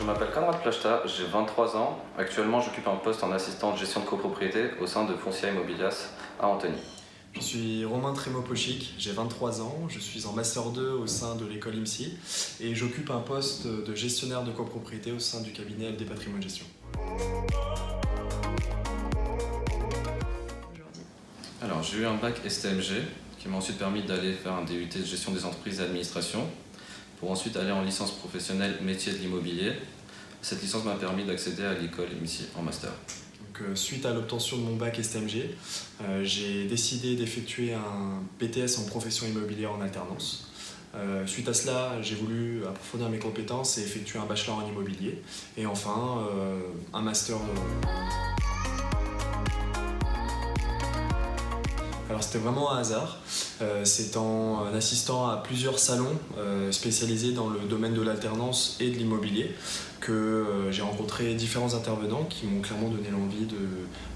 Je m'appelle Conrad Plachta, j'ai 23 ans. Actuellement, j'occupe un poste en assistant de gestion de copropriété au sein de Foncia Immobilias à Antony. Je suis Romain Trémopochic, j'ai 23 ans, je suis en Master 2 au sein de l'école IMSI et j'occupe un poste de gestionnaire de copropriété au sein du cabinet LD Patrimoine Gestion. Alors, j'ai eu un bac STMG qui m'a ensuite permis d'aller faire un DUT de gestion des entreprises et administration pour ensuite aller en licence professionnelle métier de l'immobilier. Cette licence m'a permis d'accéder à l'école IMSI en master. Suite à l'obtention de mon bac STMG, j'ai décidé d'effectuer un BTS en profession immobilière en alternance. Suite à cela, j'ai voulu approfondir mes compétences et effectuer un bachelor en immobilier. Et enfin, un master. Alors c'était vraiment un hasard. C'est en assistant à plusieurs salons spécialisés dans le domaine de l'alternance et de l'immobilier que j'ai rencontré différents intervenants qui m'ont clairement donné l'envie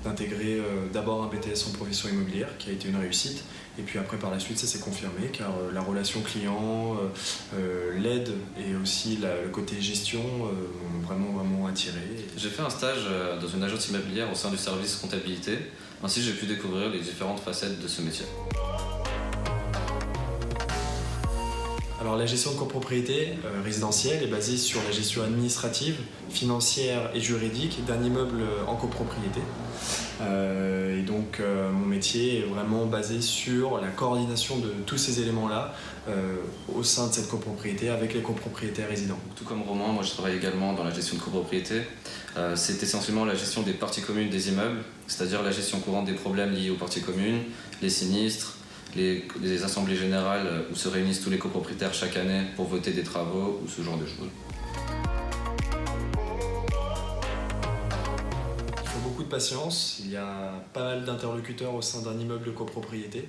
d'intégrer d'abord un BTS en profession immobilière qui a été une réussite et puis après par la suite ça s'est confirmé car la relation client, l'aide et aussi le côté gestion m'ont vraiment attiré. J'ai fait un stage dans une agence immobilière au sein du service comptabilité. Ainsi, j'ai pu découvrir les différentes facettes de ce métier. Alors la gestion de copropriété résidentielle est basée sur la gestion administrative, financière et juridique d'un immeuble en copropriété. Et donc mon métier est vraiment basé sur la coordination de tous ces éléments-là au sein de cette copropriété avec les copropriétaires résidents. Tout comme Romain, moi je travaille également dans la gestion de copropriété. C'est essentiellement la gestion des parties communes des immeubles, c'est-à-dire la gestion courante des problèmes liés aux parties communes, les sinistres, les assemblées générales où se réunissent tous les copropriétaires chaque année pour voter des travaux ou ce genre de choses. Il faut beaucoup de patience, il y a pas mal d'interlocuteurs au sein d'un immeuble de copropriété.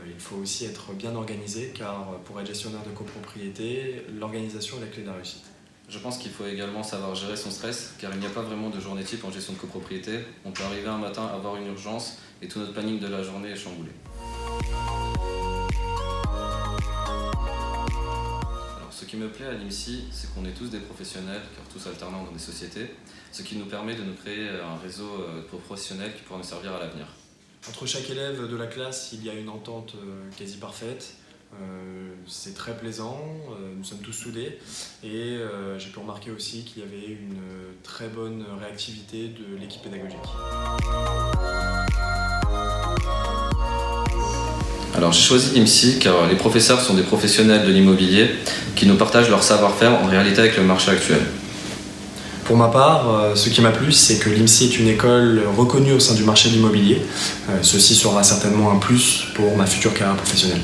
Il faut aussi être bien organisé car pour être gestionnaire de copropriété, l'organisation est la clé de la réussite. Je pense qu'il faut également savoir gérer son stress car il n'y a pas vraiment de journée type en gestion de copropriété. On peut arriver un matin, avoir une urgence et tout notre planning de la journée est chamboulé. Alors, ce qui me plaît à l'IMSI, c'est qu'on est tous des professionnels car tous alternants dans des sociétés, ce qui nous permet de nous créer un réseau de professionnels qui pourra nous servir à l'avenir. Entre chaque élève de la classe, il y a une entente quasi parfaite. C'est très plaisant, nous sommes tous soudés et j'ai pu remarquer aussi qu'il y avait une très bonne réactivité de l'équipe pédagogique. Alors j'ai choisi IMSI car les professeurs sont des professionnels de l'immobilier qui nous partagent leur savoir-faire en réalité avec le marché actuel. Pour ma part, ce qui m'a plu, c'est que l'IMSI est une école reconnue au sein du marché de l'immobilier. Ceci sera certainement un plus pour ma future carrière professionnelle.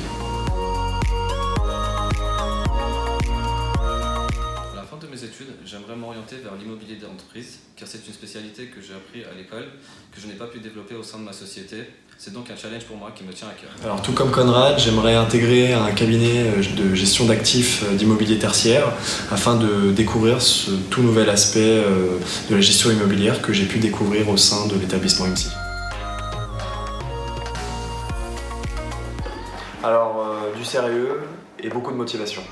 À la fin de mes études, j'aimerais m'orienter vers l'immobilier d'entreprise car c'est une spécialité que j'ai appris à l'école, que je n'ai pas pu développer au sein de ma société. C'est donc un challenge pour moi qui me tient à cœur. Alors tout comme Conrad, j'aimerais intégrer un cabinet de gestion d'actifs d'immobilier tertiaire afin de découvrir ce tout nouvel aspect de la gestion immobilière que j'ai pu découvrir au sein de l'établissement IMSI. Alors du sérieux et beaucoup de motivation.